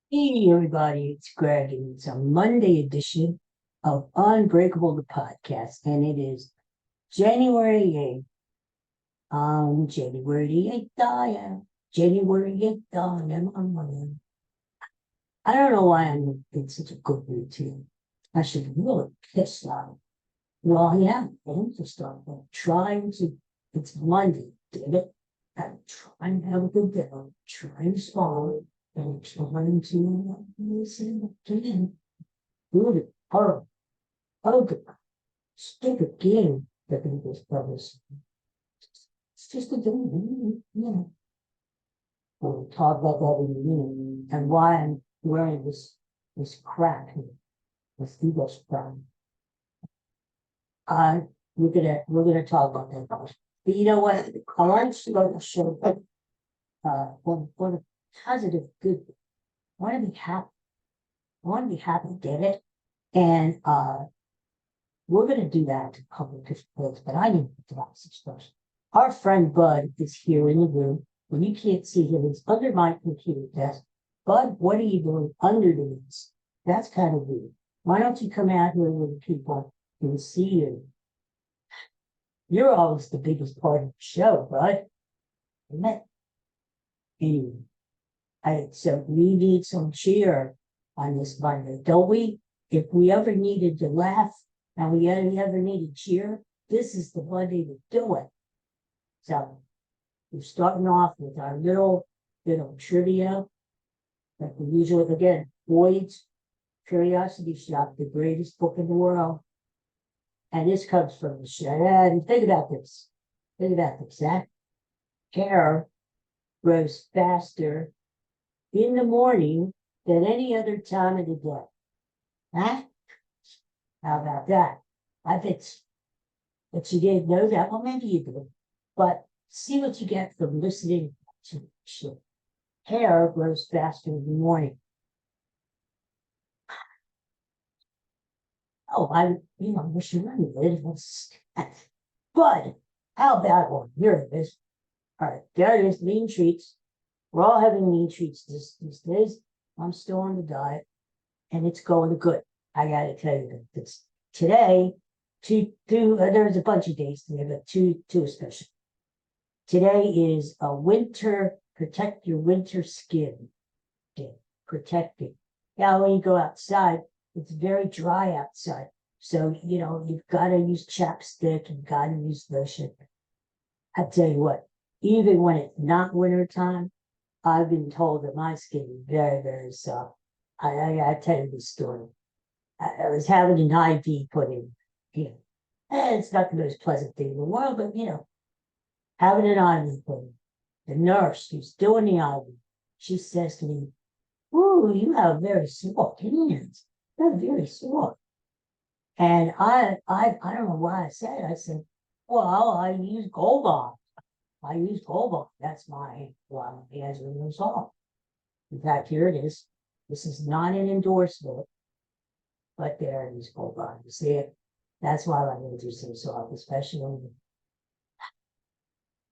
Hey everybody, it's Greg, and it's a Monday edition of Unbreakable the podcast, and it is January 8th. January 8th, I am. January 8th, I am. I don't know why I'm in such a good mood today. I should really piss off. Well, yeah, I'm just trying to, it's Monday, damn it. I'm trying to have a good day. I'm trying to swallow. And trying to listen again. Good, horrible, ugly, stupid game that English brothers. It's just a game. We'll talk about that in a minute and why I'm wearing this crap here, this English crap. Uh, we're gonna talk about that. But you know what? I want to start the show for the positive good. I want to be happy. I want to be happy, get it? And we're going to do that in a couple of different ways, but I need to talk some stuff. Our friend Bud is here in the room. When you can't see him, he's under my computer desk. Bud, what are you doing under the knees? That's kind of weird. Why don't you come out here where the people can see you? You're always the biggest part of the show, Bud. Isn't it? Anyway, so we need some cheer on this Monday, don't we? If we ever needed to laugh and we ever needed cheer, this is the Monday to do it. So we're starting off with our little bit of trivia, like we usually, again, Boyd's Curiosity Shop, the greatest book in the world. And this comes from the show. And think about this. Think about this. That hair grows faster in the morning than any other time of the day. Huh? How about that? I bet you didn't know that. Well, maybe you did. But see what you get from listening to the show. Hair grows faster in the morning. Oh, we should run it. But how about one? Here it is. All right, there it is. Lean treats. We're all having lean treats these days. I'm still on the diet, and it's going good. I got to tell you that this today, there's a bunch of days today, but two especially. Today is a winter, protect your winter skin day. Protect it. Now, when you go outside, it's very dry outside. So, you've got to use chapstick, you've got to use lotion. I tell you what, even when it's not winter time, I've been told that my skin is very, very soft. I tell you this story. I was having an IV put in here. And it's not the most pleasant thing in the world, but having an IV put in. The nurse who's doing the IV, she says to me, "Ooh, you have very soft hands. They're very soft." And I don't know why I said it. I said, "Well, I use Gold Bond. I use Gold Bond. That's my hands are really soft." In fact, here it is. This is not an endorsement, but there it is, Gold Bond. You see it? That's why my hands are so soft, especially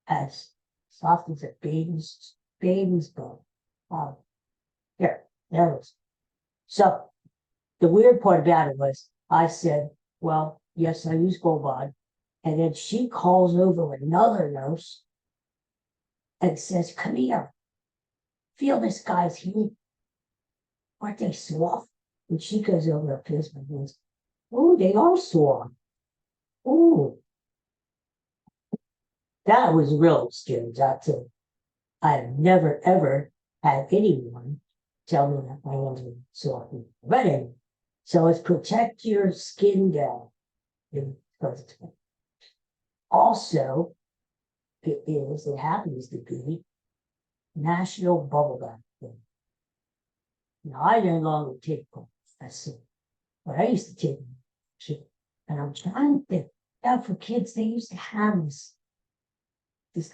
as soft as a baby's bone. There it is. So the weird part about it was I said, "Well, yes, I use Gold Bond." And then she calls over another nurse and says, "Come here, feel this guy's heat. Aren't they soft?" And she goes over and feels my hands. "Oh, they are soft. Oh." That was real scary. I've never ever had anyone tell me that my hands were soft. But anyway, so it's protect your skin down. Also, it happens to be National Bubblegum Day. Now, I no longer take them. That's it. But I used to take them. And I'm trying to think. Now, for kids, they used to have this.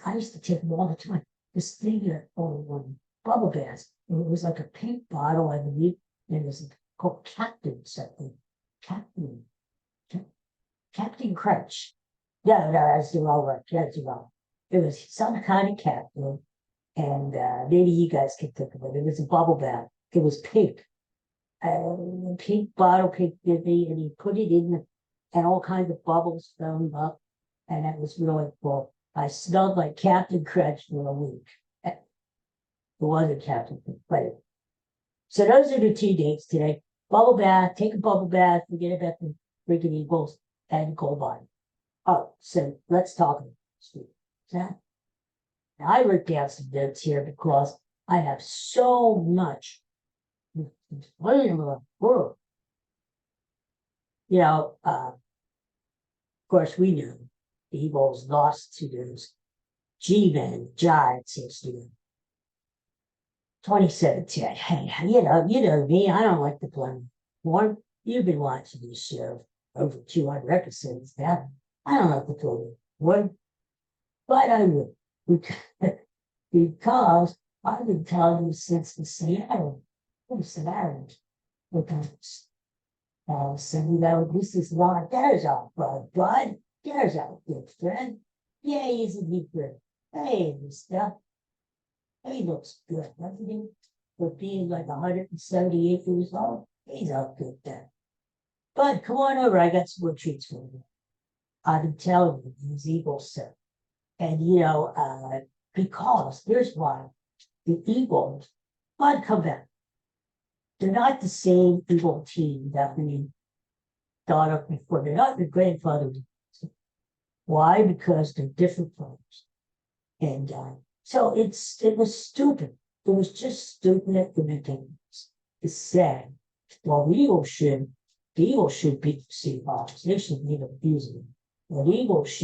I used to take them all the time. This thing bubble bath. And it was like a pink bottle, I believe. And it was called Captain something. Captain Crunch. Yeah, no, that's the wrong word. That's the wrong. It was some kind of captain. And maybe you guys can think of it. It was a bubble bath. It was pink. Pink bottle, pink Disney, and he put it in and all kinds of bubbles foamed up, and that was really cool. I smelled like Captain Crunch for a week. It wasn't Captain Crunch, but so those are the 2 dates today. Bubble bath, take a bubble bath, forget about the freaking Eagles and gold body. Oh, so let's talk about that. Now, I wrote down some notes here because I have so much world. Of course, we knew the Eagles lost to those G-Men Giants yesterday. 2017. Hey, you know me. I don't like to blame one. You've been watching this show over 200 episodes now. I don't like to blame one, but I will because I've been telling you since the Seattle, because so this is not there's our bud. There's our good friend. Yeah, he's a good friend. Hey, Mister. He looks good, doesn't he? For being like 178 years old, he's a good then. But come on over, I got some more treats for you. I've been telling you these Eagles, sir. And because here's why the Eagles, but come back. They're not the same Eagle team that we thought of before. They're not the grandfather. Why? Because they're different players. And so it was stupid. It was just stupid at the beginning. It's sad. Well, the Eagles should beat the Seahawks. They should be abusing them. The Eagles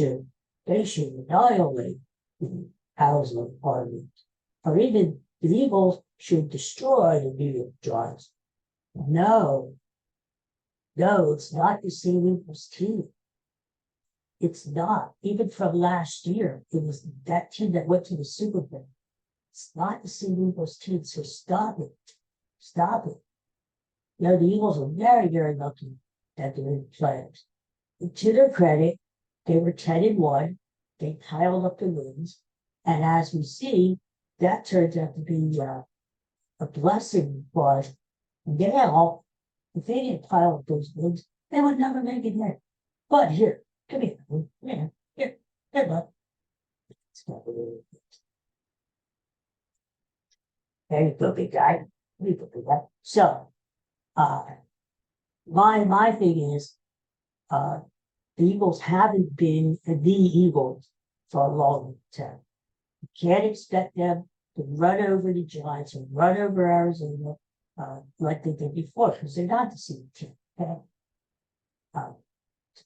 they should annihilate the Arizona Cardinals. Or even the Eagles should destroy the New York Giants. No, it's not the same Eagles team. It's not. Even from last year, it was that team that went to the Super Bowl. It's not the same Eagles team, so stop it. Stop it. The Eagles are very, very lucky that they're in the playoffs. And to their credit, they were 10-1. They piled up the wins. And as we see, that turns out to be a blessing because now, if they didn't pile up those wins, they would never make it there. But here, come here. Here. Look. There you go, big guy. So, my thing is, the Eagles haven't been the Eagles for a long time. You can't expect them to run over the Giants or run over Arizona like they did before because they're not the same team. Okay?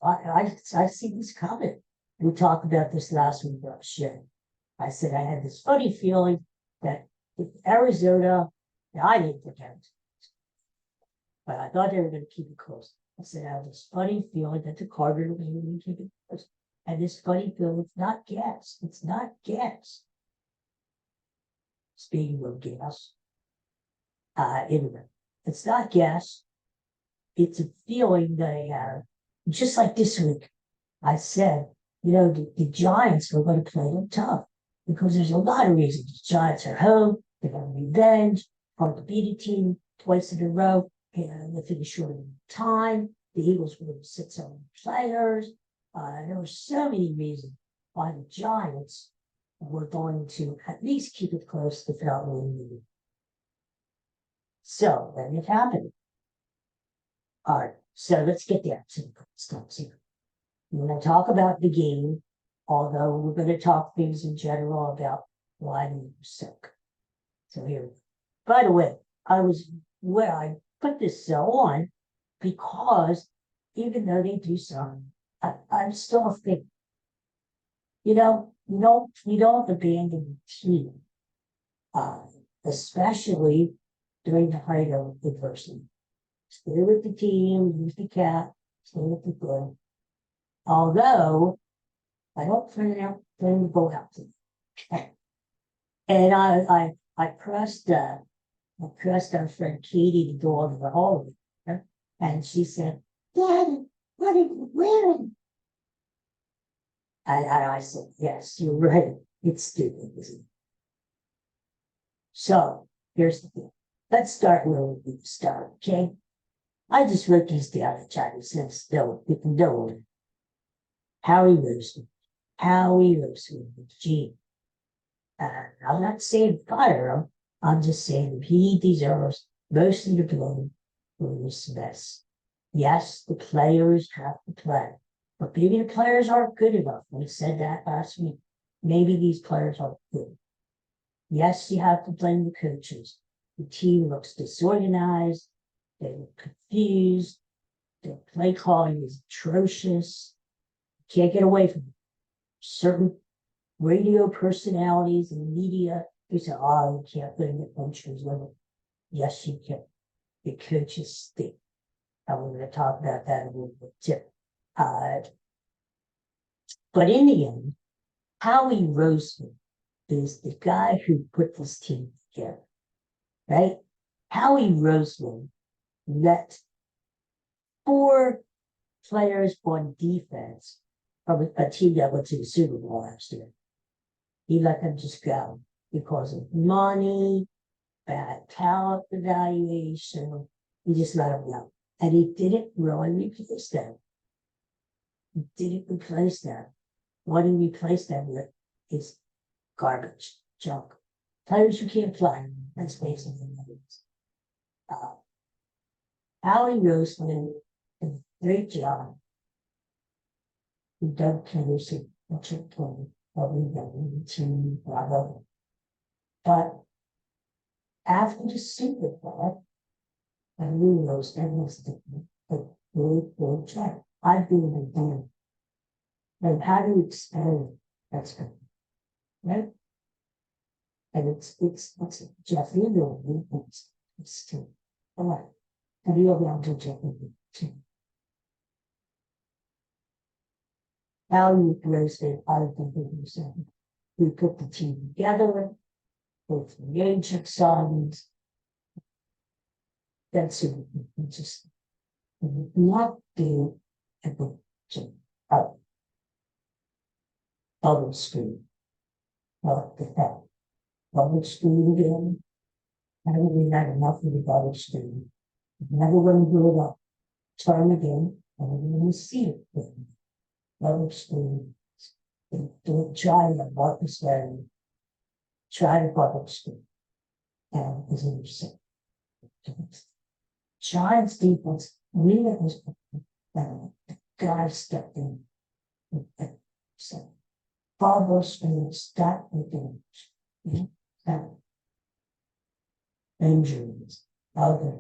I see this coming. We talked about this last week on the show. I said I had this funny feeling that if Arizona, I didn't think Arizona, but I thought they were going to keep it close. I said I had this funny feeling that the Cardinals were going to keep it close. And this funny feeling, it's not gas. It's not gas. Speaking of gas, anyway, it's not gas. It's a feeling that I have. Just like this week, I said, the Giants are going to play them tough because there's a lot of reasons. The Giants are home, they're going to revenge, hard to beat a team twice in a row, and they finish short of time. The Eagles were going to sit some players. There were so many reasons why the Giants were going to at least keep it close without winning. So then it happened. All right, so let's get there. We're going to talk about the game, although we're going to talk things in general about why they were sick. So here we go. By the way, I put this on because even though they do some, I'm still thinking, you don't abandon the team, especially during the height of adversity. Stay with the team, use the cat, stay with the good. Although I don't plan to go out to them. And I pressed our friend Katie to go over the hallway, and she said, "Daddy, what are you wearing?" And I said, "Yes, you're right. It's stupid, isn't it?" So here's the thing. let's start where we start, okay? I just wrote these down in Chinese since still we can go with it. Howie Roseman. Howie Roseman with G. I'm not saying fire him. I'm just saying he deserves most of the blame for this mess. Yes, the players have to play, but maybe the players aren't good enough. We said that last week. Maybe these players aren't good. Yes, you have to blame the coaches. The team looks disorganized. They look confused. Their play calling is atrocious. You can't get away from it. Certain radio personalities and media who say, oh, you can't blame the coaches. Yes, you can. The coaches stink. And we're going to talk about that a little bit too. But in the end, Howie Roseman is the guy who put this team together, right? Howie Roseman let 4 players on defense from a team that went to the Super Bowl last year. He let them just go because of money, bad talent evaluation. He just let them go. And he didn't really replace them. He didn't replace them. What he replaced them with is garbage, junk. Players who can't play. That's basically what it is. Howie Roseman did a great job. He dug players that should play. Probably team, bravo. But after the Super Bowl, I knew those was a really good track. I've been in the game. And how do you explain that's good? Right? And it's Jeff Lindo, it's too. All right. And you'll be able to Jeff Lindo too. How you raised it, I think it was we put the team together, both the agent songs. That's it. Just not do a good job. Bubble screen. Well, the heck. Bubble screen again. I don't really have enough of the bubble screen. Never going to do it up. Turn again, and we're going to see it again. Bubble screen. Don't try to Marcus Larry. Try to bubble screen. And as you said, Giants defense really was the guy stepped in and said, bubble screen, stop making injuries. Other,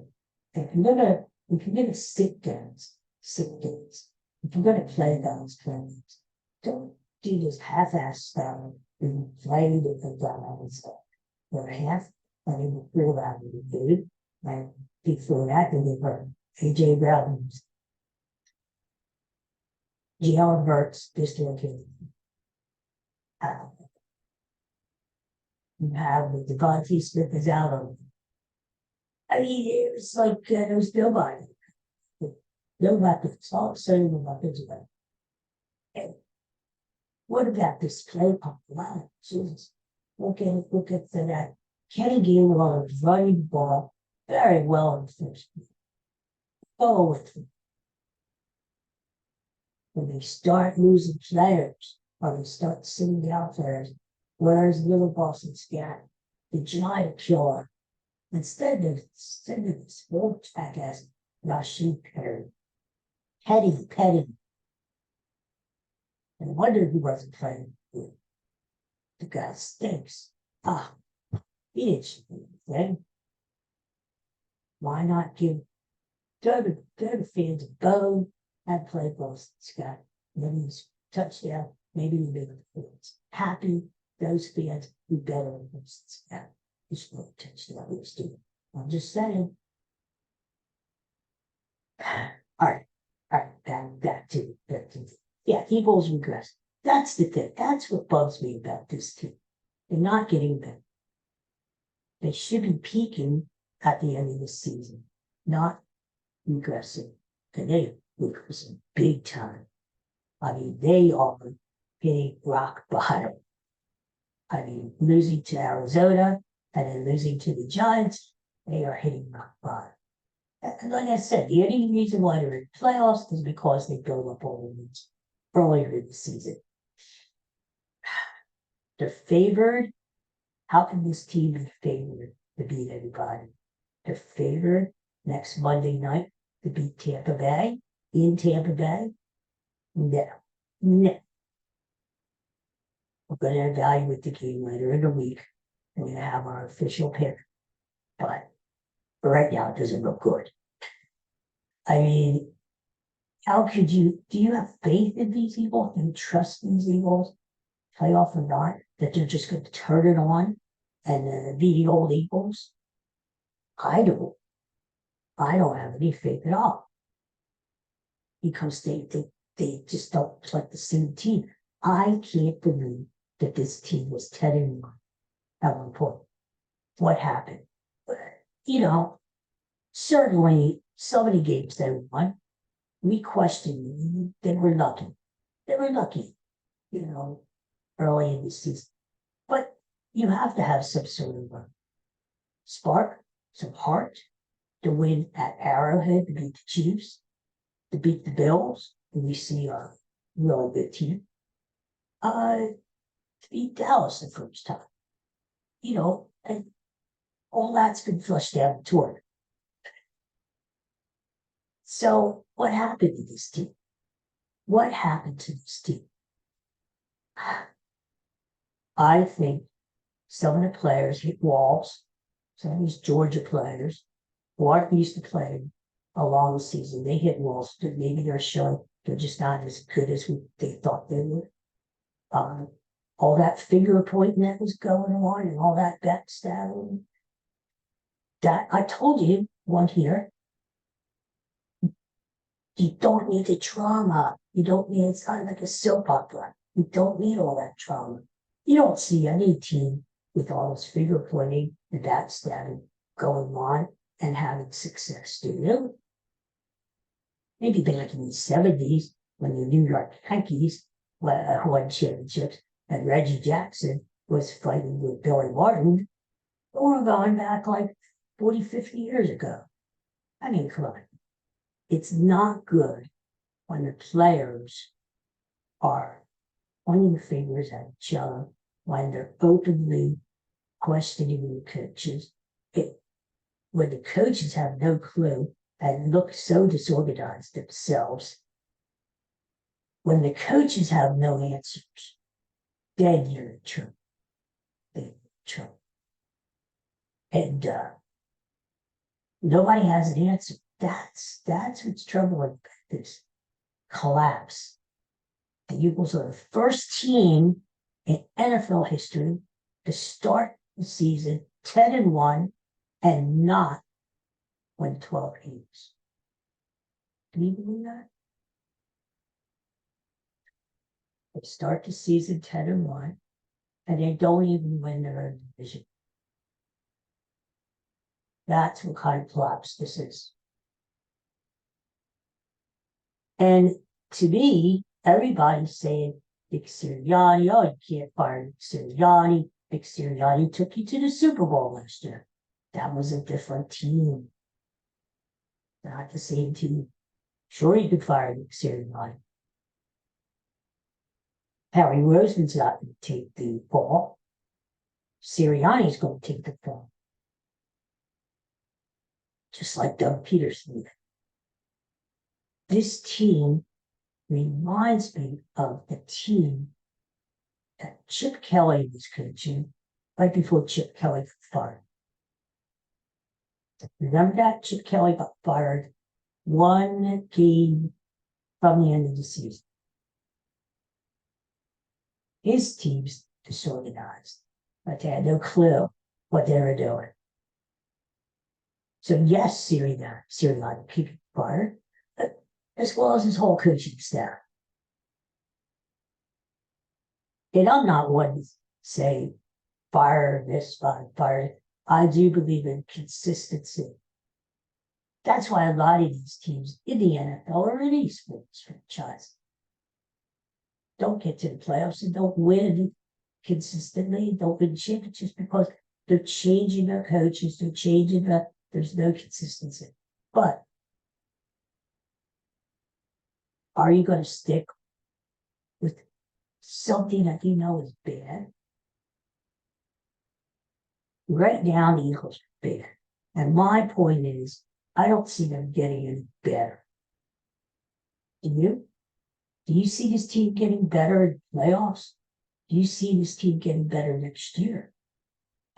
if you're gonna sit games, if you're gonna play those games, don't do this half-ass stuff and play with the guys or half playing the real out of the dude. And before that, they were AJ Brown, Jalen Hurts, dislocated. You have the Devontae Smith is out on. I mean, it was like there was nobody. No weapons. All of a sudden, the weapons went. And what about this play pop? Wow, Jesus. Look at that. Kenny Gainwell is running the ball very well in the first. Go with it. When they start losing players, or they start sitting down players, where's little Boston Scott, the giant killer, instead of this whole jackass Rashid Perry, petty. And I wonder he wasn't playing good. The guy stinks. He didn't shoot anything. Why not go to fans a bone and play Boston Scott? Then he's touchdown. Maybe we make the fans happy. Those fans who better than Boston Scott. He's no touchdown. He's doing. I'm just saying. All right. Back to yeah, Eagles regress. That's the thing. That's what bugs me about this team. They're not getting better. They should be peaking at the end of the season, not regressing. And they regressing big time. I mean, they are hitting rock bottom. I mean, losing to Arizona and then losing to the Giants. they are hitting rock bottom. And like I said, the only reason why they're in playoffs is because they build up all the wins earlier in the season. They're favored. How can this team be favored to beat anybody? They're favored next Monday night to beat Tampa Bay in Tampa Bay. No, no. We're going to evaluate the game later in the week. We're going to have our official pick. But right now, it doesn't look good. I mean, how could you, do you have faith in these Eagles? Do you trust these Eagles, playoff or not, that they're just going to turn it on and be the old Eagles? I don't. I don't have any faith at all. Because they just don't play the same team. I can't believe that this team was 10-1 at one point. What happened? You know, certainly so many games they won. We questioned they were lucky. They were lucky, early in the season. But you have to have some sort of a spark, some heart to win at Arrowhead to beat the Chiefs, to beat the Bills, and we see a really good team. To beat Dallas the first time. And all that's been flushed down the toilet. So what happened to this team? What happened to this team? I think some of the players hit walls. Some of these Georgia players who aren't used to playing a long season, they hit walls. Maybe they're showing they're just not as good as they thought they were. All that finger pointing that was going on and all that backstabbing. That I told you one here. You don't need the trauma. You don't need, it's kind of like a soap opera. You don't need all that trauma. You don't see any team with all this finger pointing and backstabbing going on and having success, do you? Maybe back in the 70s when the New York Yankees won championships and Reggie Jackson was fighting with Billy Martin. But we're going back like 40, 50 years ago. I mean, come on. It's not good when the players are pointing fingers at each other, when they're openly questioning the coaches. When the coaches have no clue and look so disorganized themselves, when the coaches have no answers, then you're in trouble. They're in trouble. And nobody has an answer. That's what's troubling about this collapse. The Eagles are the first team in NFL history to start the season 10-1 and not win 12 games. Can you believe that? They start the season 10-1 and they don't even win their own division. That's what kind of collapse this is. And to me, everybody's saying, Nick Sirianni, oh, you can't fire Nick Sirianni. Nick Sirianni took you to the Super Bowl last year. That was a different team. Not the same team. Sure, you could fire Nick Sirianni. Harry Roseman's not going to take the ball. Sirianni's going to take the ball. Just like Doug Peterson. This team reminds me of the team that Chip Kelly was coaching right before Chip Kelly got fired. Remember that? Chip Kelly got fired one game from the end of the season. His team's disorganized, but they had no clue what they were doing. So yes, Sirianni keep fired, as well as his whole coaching staff. And I'm not one to say fire this, fire. I do believe in consistency. That's why a lot of these teams in the NFL or any sports franchise don't get to the playoffs and don't win consistently, don't win championships because They're changing their coaches, there's no consistency. But are you going to stick with something that you know is bad? Right now, the Eagles are bad. And my point is, I don't see them getting any better. Do you? Do you see this team getting better in playoffs? Do you see this team getting better next year?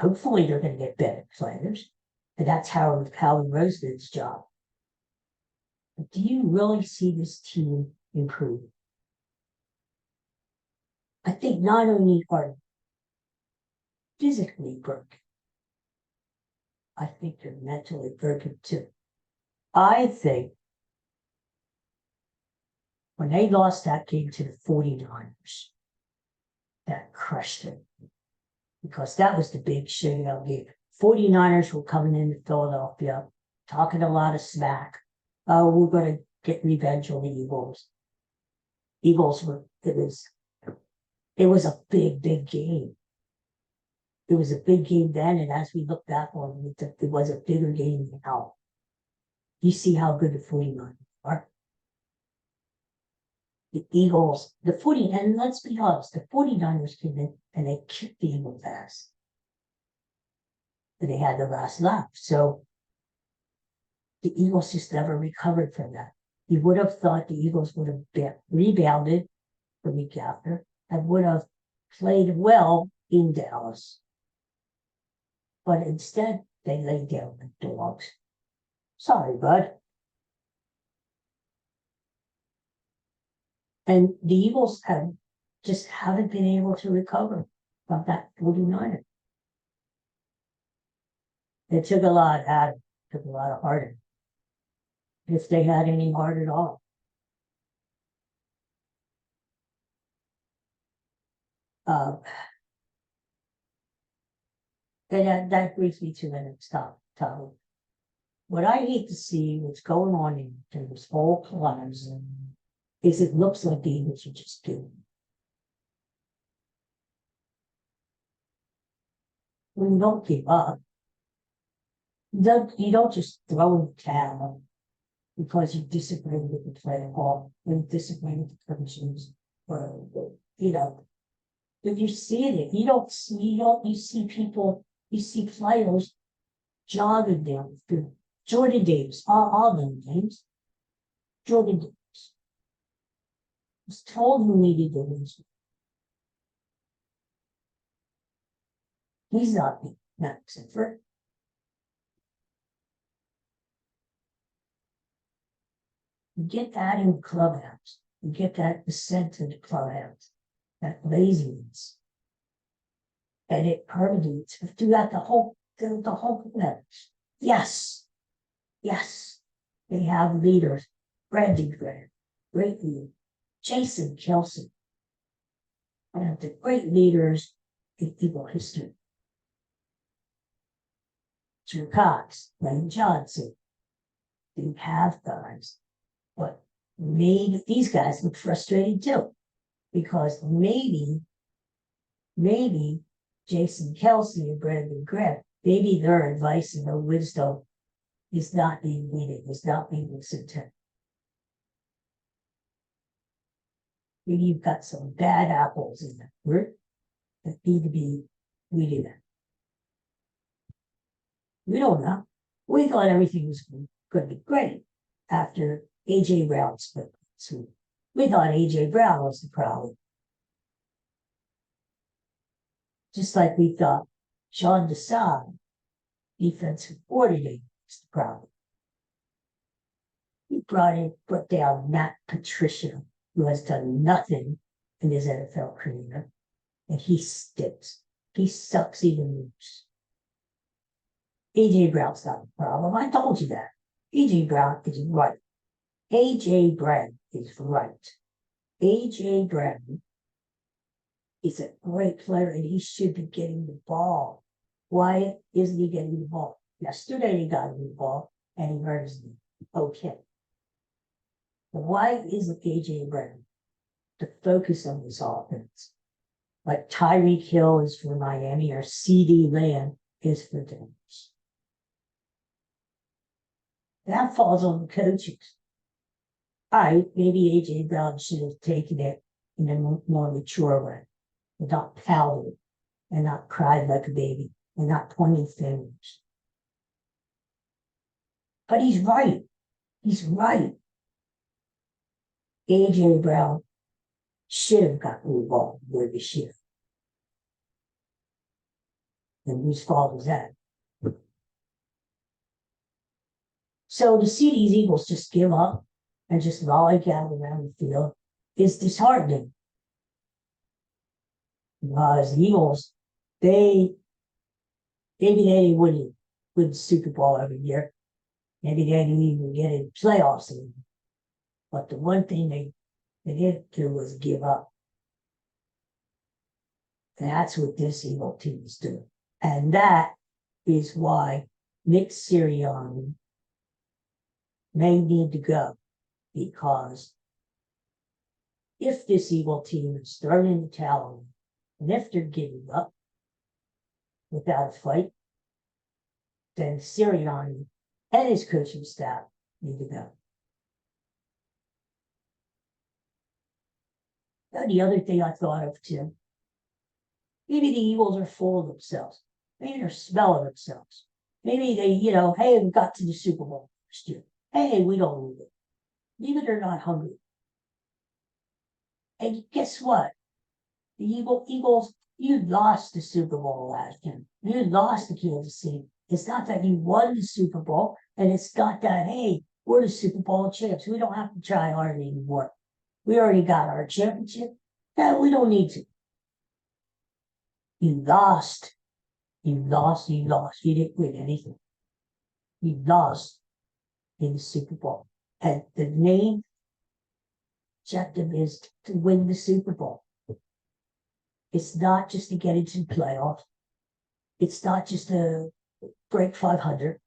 Hopefully, they're going to get better players. And that's Howie Roseman's job. But do you really see this team improving? I think not only are physically broken, I think they're mentally broken too. I think when they lost that game to the 49ers, that crushed them. Because that was the big shootout game. 49ers were coming into Philadelphia, talking a lot of smack. Oh, we're going to get revenge on the Eagles. It was a big, big game. It was a big game then, and as we look back on it, it was a bigger game now. You see how good the 49ers are. The Eagles, and let's be honest, the 49ers came in and they kicked the Eagles' ass. And they had the last laugh. So the Eagles just never recovered from that. You would have thought the Eagles would have rebounded the week after and would have played well in Dallas. But instead, they laid down the dogs. Sorry, bud. And the Eagles haven't been able to recover from that 49er. It took a lot out of it, took a lot of heart. If they had any heart at all. And that brings me to the next topic. What I hate to see, what's going on in this whole collapse, is it looks like the Eagles are just doing. When you don't give up, you don't just throw in the towel because you disagree with the play call, or you disagree with the coaches, or if you see it, you see people, you see players jogging down through Jordan Davis, all them names. Jordan Davis was told he needed to lose. He's not for you get that in the clubhouse. You get that descent in the clubhouse, that laziness. And it permeates throughout the whole clubhouse. Yes. They have leaders. Brandon Graham, great leader. Jason Kelsey, one of the great leaders in Eagle history. Drew Cox, Lane Johnson. You have guys, but maybe these guys look frustrated too, because maybe Jason Kelsey and Brandon Graham, maybe their advice and their wisdom is not being needed, is not being listened to. Maybe you've got some bad apples in that group that need to be weeded out. We don't know. We thought everything was going to be great after A.J. Brown split. So we thought A.J. Brown was the problem. Just like we thought Sean Desai, defensive coordinator, was the problem. He put down Matt Patricia, who has done nothing in his NFL career, and he stinks. He sucks even worse. A.J. Brown's not the problem. I told you that. A.J. Brown is right. A.J. Brown is right. A.J. Brown is a great player, and he should be getting the ball. Why isn't he getting the ball? Yesterday he got the ball, and he hurt his knee. Okay. But why isn't A.J. Brown the focus of this offense? Like Tyreek Hill is for Miami, or C.D. Lamb is for Dallas. That falls on the coaches. All right, maybe AJ Brown should have taken it in a more mature way, and not pouted and not cried like a baby and not pointing fingers. But he's right. He's right. AJ Brown should have gotten involved with the shit. And whose fault was that? So to see these Eagles just give up and just lollygag around the field is disheartening. Because the Eagles, maybe they wouldn't win the Super Bowl every year. Maybe they didn't even get in playoffs anymore. But the one thing they didn't do was give up. And that's what this Eagle team is doing. And that is why Nick Sirianni may need to go. Because if this Eagle team is thrown in the towel, and if they're giving up without a fight, then Sirianni and his coaching staff need to go. Now, the other thing I thought of too, maybe the Eagles are full of themselves. Maybe they're smelling themselves. Maybe they, hey, we got to the Super Bowl last year. Hey, we don't need it. Maybe they're not hungry. And guess what? The Eagles, you lost the Super Bowl last year. You lost the Kansas City. It's not that you won the Super Bowl, and it's not that, hey, we're the Super Bowl champs. We don't have to try hard anymore. We already got our championship. Yeah, we don't need to. You lost. You lost. You didn't win anything. You lost in the Super Bowl. And the main objective is to win the Super Bowl. It's not just to get into the playoffs. It's not just to break 500.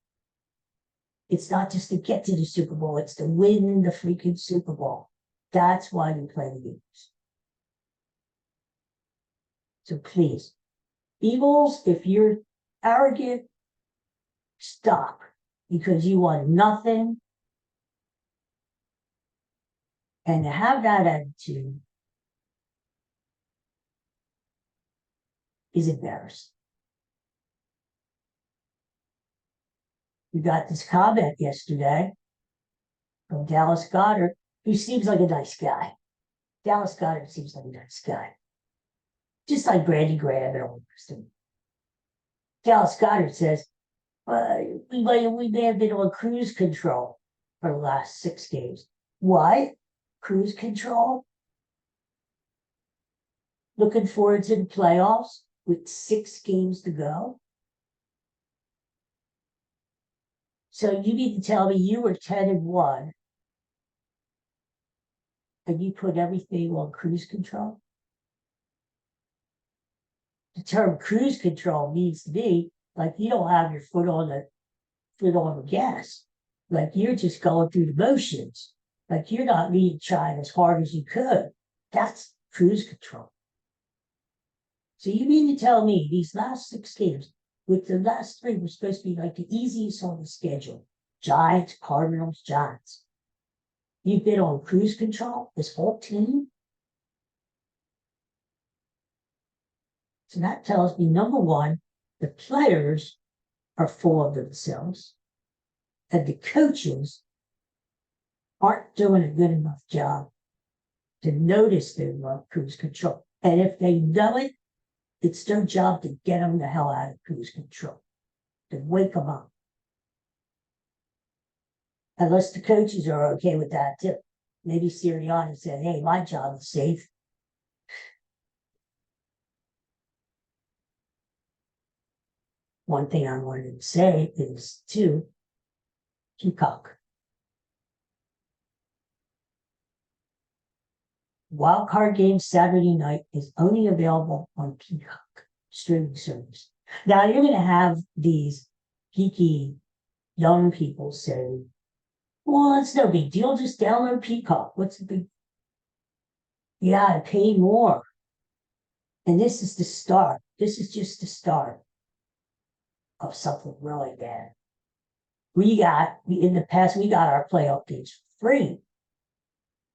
It's not just to get to the Super Bowl. It's to win the freaking Super Bowl. That's why we play the Eagles. So please, Eagles, if you're arrogant, stop. Because you want nothing. And to have that attitude is embarrassing. We got this comment yesterday from Dallas Goedert, who seems like a nice guy. Dallas Goedert seems like a nice guy. Just like Brady Graham and all the rest. Dallas Goedert says, we may have been on cruise control for the last 6 games. What? Cruise control? Looking forward to the playoffs with 6 games to go? So you need to tell me you were 10-1 and you put everything on cruise control? The term cruise control means to me like you don't have your foot on the gas. Like you're just going through the motions. Like you're not really trying as hard as you could. That's cruise control. So you mean to tell me these last 6 games, with the last 3 were supposed to be like the easiest on the schedule. Giants, Cardinals, Giants. You've been on cruise control, this whole team? So that tells me, number one, the players are full of themselves, and the coaches aren't doing a good enough job to notice they're on cruise control. And if they know it, it's their job to get them the hell out of cruise control, to wake them up. Unless the coaches are okay with that too. Maybe Sirianni said, hey, my job is safe. One thing I wanted to say is to Peacock. Wild card game Saturday night is only available on Peacock streaming service. Now you're going to have these geeky young people say, well, it's no big deal. Just download Peacock. What's the big? You got to pay more. And this is the start. This is just the start. of something really bad. In the past, we got our playoff games free.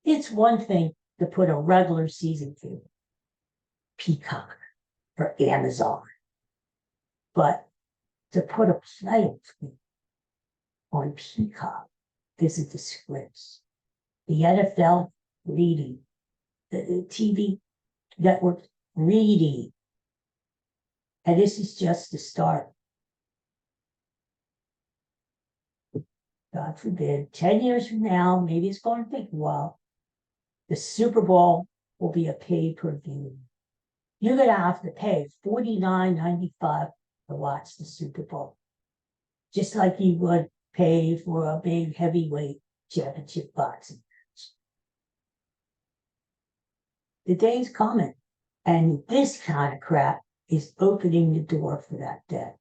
It's one thing to put a regular season game, Peacock or Amazon, but to put a playoff game on Peacock is a disgrace. The NFL greedy, the TV network greedy, and this is just the start. God forbid, 10 years from now, maybe it's going to take a while, the Super Bowl will be a pay-per-view. You're going to have to pay $49.95 to watch the Super Bowl, just like you would pay for a big heavyweight championship boxing match. The day's coming, and this kind of crap is opening the door for that day.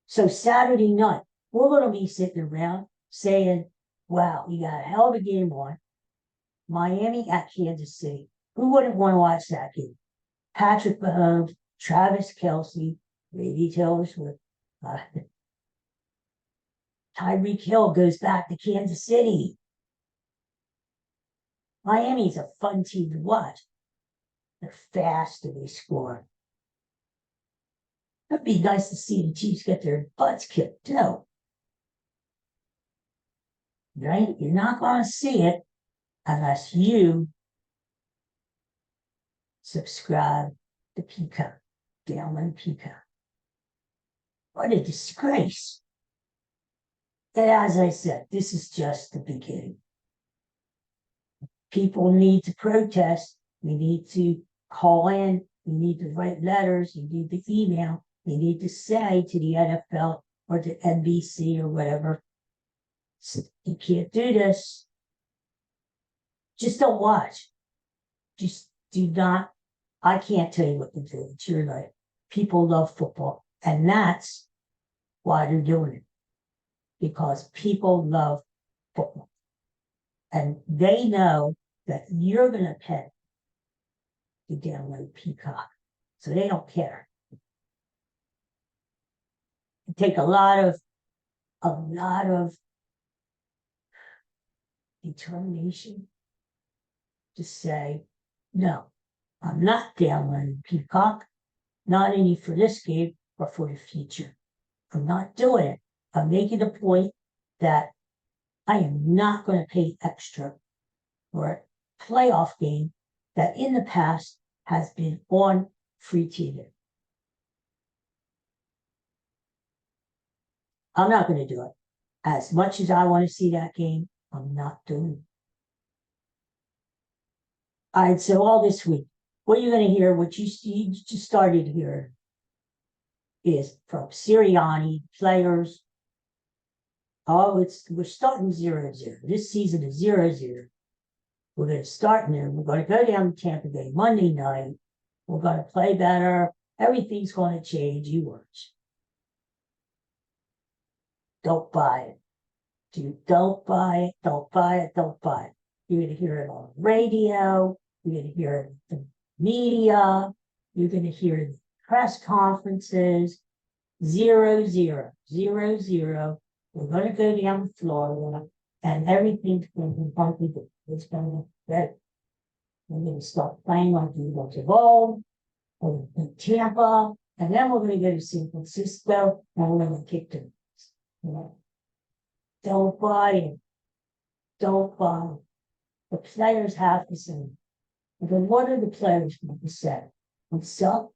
So Saturday night, we're going to be sitting around saying, wow, you got a hell of a game on. Miami at Kansas City. Who wouldn't want to watch that game? Patrick Mahomes, Travis Kelce, maybe Taylor Swift. Tyreek Hill goes back to Kansas City. Miami's a fun team to watch. They're fast and they score. It'd be nice to see the Chiefs get their butts kicked too. Right? You're not going to see it unless you subscribe to Peacock, download Peacock. What a disgrace. And as I said, this is just the beginning. People need to protest. We need to call in. We need to write letters. You need to email. You need to say to the NFL or to NBC or whatever, you can't do this. Just don't watch. Just do not. I can't tell you what to do. It's your life. People love football. And that's why they're doing it. Because people love football. And they know that you're going to pay to download Peacock. So they don't care. It takes a lot of determination to say, no, I'm not downloading Peacock, not only for this game, but for the future. I'm not doing it. I'm making a point that I am not going to pay extra for a playoff game that in the past has been on free TV. I'm not going to do it. As much as I want to see that game, I'm not doing it. All right, so all this week, what you're going to hear, what you just started here, is from Sirianni, players. Oh, we're starting 0-0. This season is 0-0. We're going to start there. We're going to go down to Tampa Bay Monday night. We're going to play better. Everything's going to change. You watch. Don't buy it. Dude, don't buy it. Don't buy it. Don't buy it. You're going to hear it on the radio. You're going to hear it in the media. You're going to hear it in press conferences. 0-0. 0-0. We're going to go down to Florida, and everything's going to be funky. It's going to be better. We're going to start playing like we was of old. We're going to beat Tampa, and then we're going to go to San Francisco, and we're going to kick them. You know? Don't buy it. Don't buy it. The players have to say it. And then what are the players going to say? Themselves?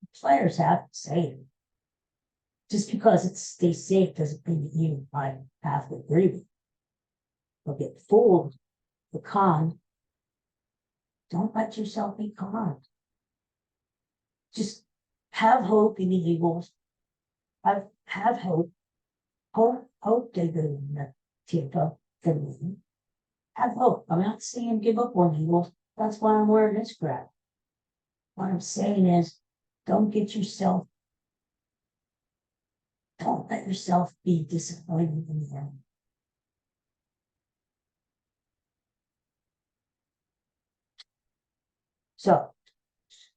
The players have to say it. Just because they say it doesn't mean that you might have to agree with it. They'll get fooled. The con. Don't let yourself be conned. Just have hope in the Eagles. Have hope. Hope they go to Tampa for me. Have hope. I'm not saying give up on Eagles. That's why I'm wearing this crap. What I'm saying is, don't let yourself be disappointed in the end. So,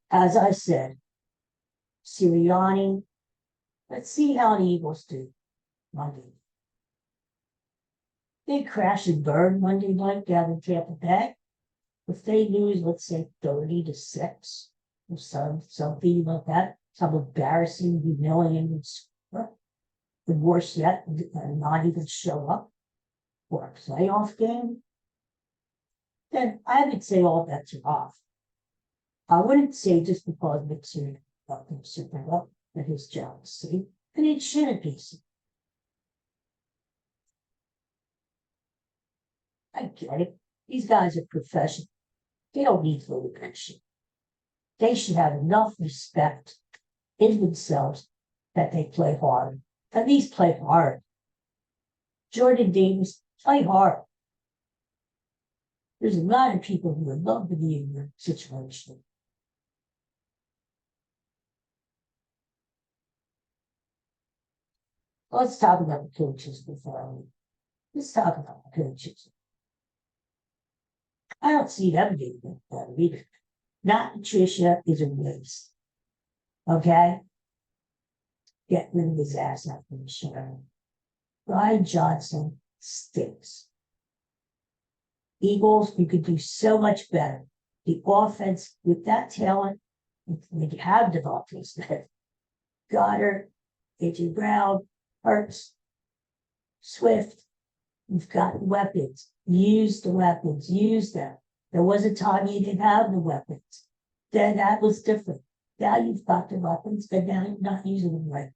as I said, Sirianni, let's see how the Eagles do Monday. They crash and burn Monday night down in Tampa Bay. If they lose, let's say 30-6, or something like that, some embarrassing, humiliating score, the worst yet, not even show up for a playoff game, then I would say all bets are off. I wouldn't say just because Mixer got them Super Bowl that his jealousy, and it shouldn't be. I get it. These guys are professional. They don't need motivation. They should have enough respect in themselves that they play hard. At least play hard. Jordan Davis, play hard. There's a lot of people who would love to be in your situation. Let's talk about the coaches before I leave. Let's talk about the coaches. I don't see them getting better either. Not Patricia is a waste. Okay? Get rid of his ass after the show. Brian Johnson stinks. Eagles, you could do so much better. The offense with that talent, when you have Devontae Smith, Goddard, A.J. Brown, Hurts, Swift, you've got weapons. Use the weapons. Use them. There was a time you didn't have the weapons. Then that was different. Now you've got the weapons, and now you're not using them right.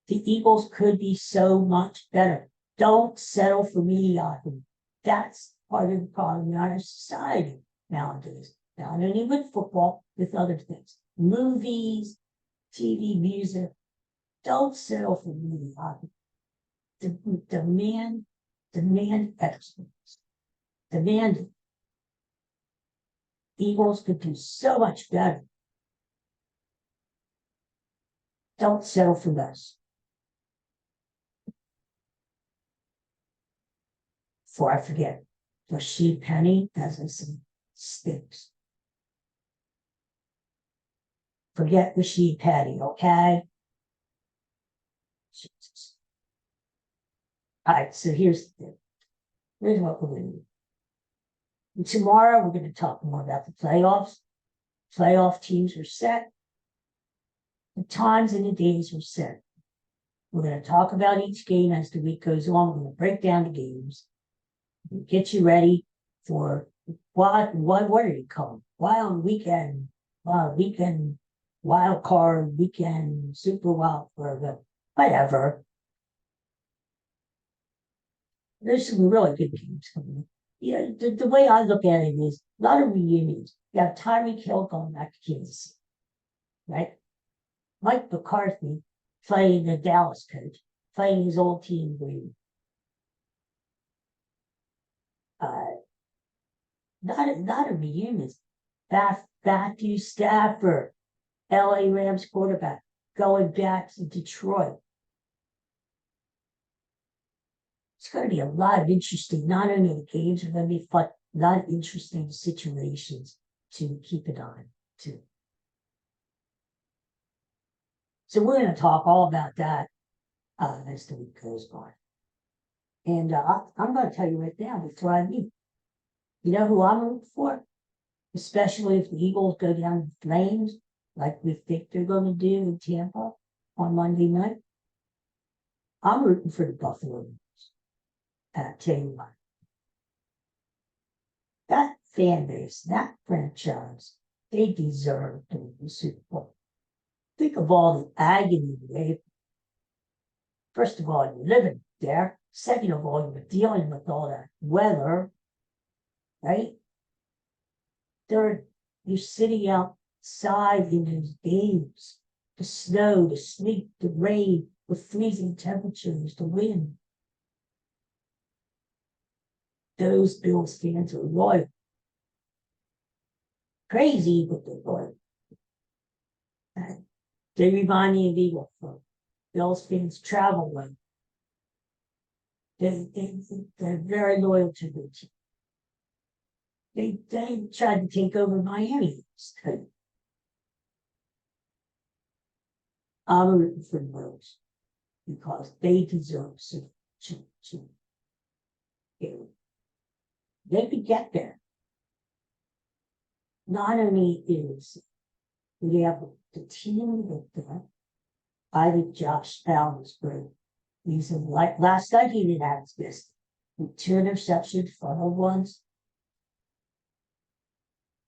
The Eagles could be so much better. Don't settle for mediocrity. That's part of the problem in our society nowadays. Not only with football, with other things. Movies, TV, music. Don't settle for mediocrity. Demand excellence. Demand it. Eagles could do so much better. Don't settle for less. Before I forget, Rashid Penny, as I said, stinks. Forget Rashid Penny, okay? Jesus. All right, so here's the thing. Here's what we're going to do. And tomorrow, we're going to talk more about the playoffs. Playoff teams are set. The times and the days are set. We're going to talk about each game as the week goes on. We're going to break down the games. Get you ready for what are you calling? Wild weekend, wild card weekend, super wild card, whatever. There's some really good games coming. Yeah, the way I look at it is a lot of reunions. You have Tyreek Hill going back to Kansas City, right? Mike McCarthy playing the Dallas coach, playing his old team Green. Not a reunion. Matthew Stafford, LA Rams quarterback, going back to Detroit. It's going to be a lot of interesting, not only the games are going to be fun, a lot of interesting situations to keep an eye on, too. So we're going to talk all about that as the week goes by. And I'm going to tell you right now before I leave, you know who I'm rooting for? Especially if the Eagles go down in flames, like we think they're going to do in Tampa on Monday night. I'm rooting for the Buffalo Bills. I'll tell you what. That fan base, that franchise, they deserve to win the Super Bowl. Think of all the agony they. First of all, you're living there. Second of all, you're dealing with all that weather, right? Third, you're sitting outside in those games. The snow, the sleet, the rain, the freezing temperatures, the wind. Those Bills fans are loyal. Crazy, but they're loyal. They remind me of Eagle folk. Bills fans travel well. They're very loyal to their team. They tried to take over Miami. I'm rooting for the Brewers because they deserve to they could get there. Not only is we have the team with them, I think Josh Allen is great. He's like last night he didn't have his best. With 2 interceptions, funnel ones.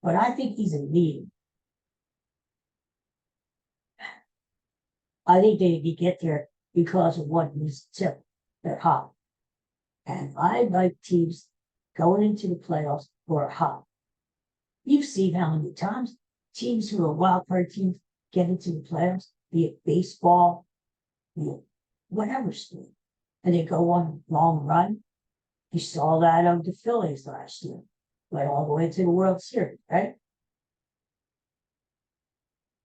But I think he's a leader. I think they get there because of what he's tip. They're hot. And I like teams going into the playoffs who are hot. You've seen how many times teams who are wild card teams get into the playoffs, be it baseball, be it whatever sport, and they go on a long run. You saw that of the Phillies last year, went all the way to the World Series, right?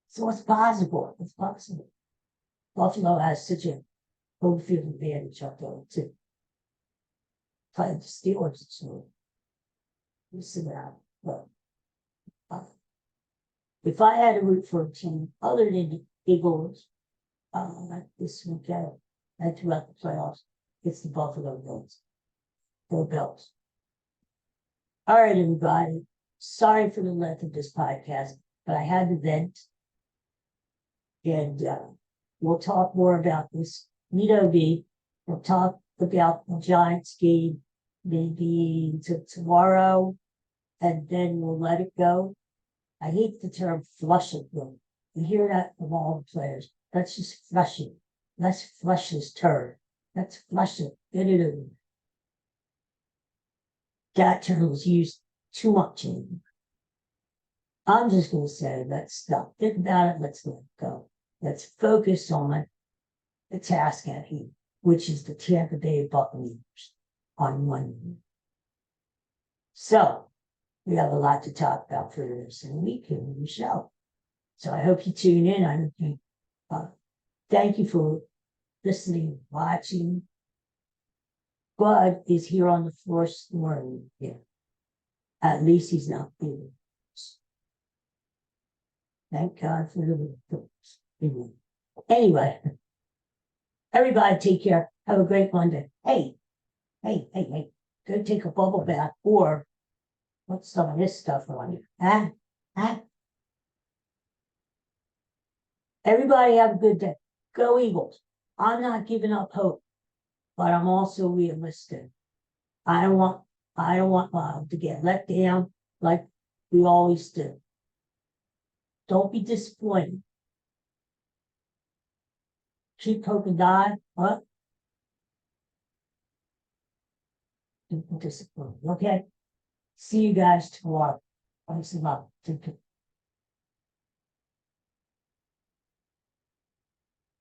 So it's possible. It's possible. Buffalo has such a home field advantage up there too. Playing the Steelers, so you see that. But if I had to root for a team other than the Eagles, like this weekend and throughout the playoffs, it's the Buffalo Bills. Go Bills. All right, everybody. Sorry for the length of this podcast, but I had to vent. And we'll talk more about this. We'll talk about the Giants game maybe tomorrow, and then we'll let it go. I hate the term flush it. You hear that from all the players. Let's just flush it. Let's flush this turd. Let's flush it. Get it over. That term was used too much anymore. I'm just going to say, let's stop. Think about it. Let's let it go. Let's focus on the task at hand, which is the Tampa Bay Buccaneers on Monday. So, we have a lot to talk about for the rest of the week in the show. So I hope you tune in. I hope you thank you for listening, watching. Bud is here on the floor snoring. Yeah. At least he's not being. Thank God for the anyway. Everybody take care. Have a great Monday. Hey. Go take a bubble bath or put some of this stuff on you. Huh? Everybody have a good day. Go Eagles. I'm not giving up hope, but I'm also realistic. I don't want to get let down like we always do. Don't be disappointed. Keep hope and die. What? Disappointed. Okay. See you guys tomorrow. Thanks a lot.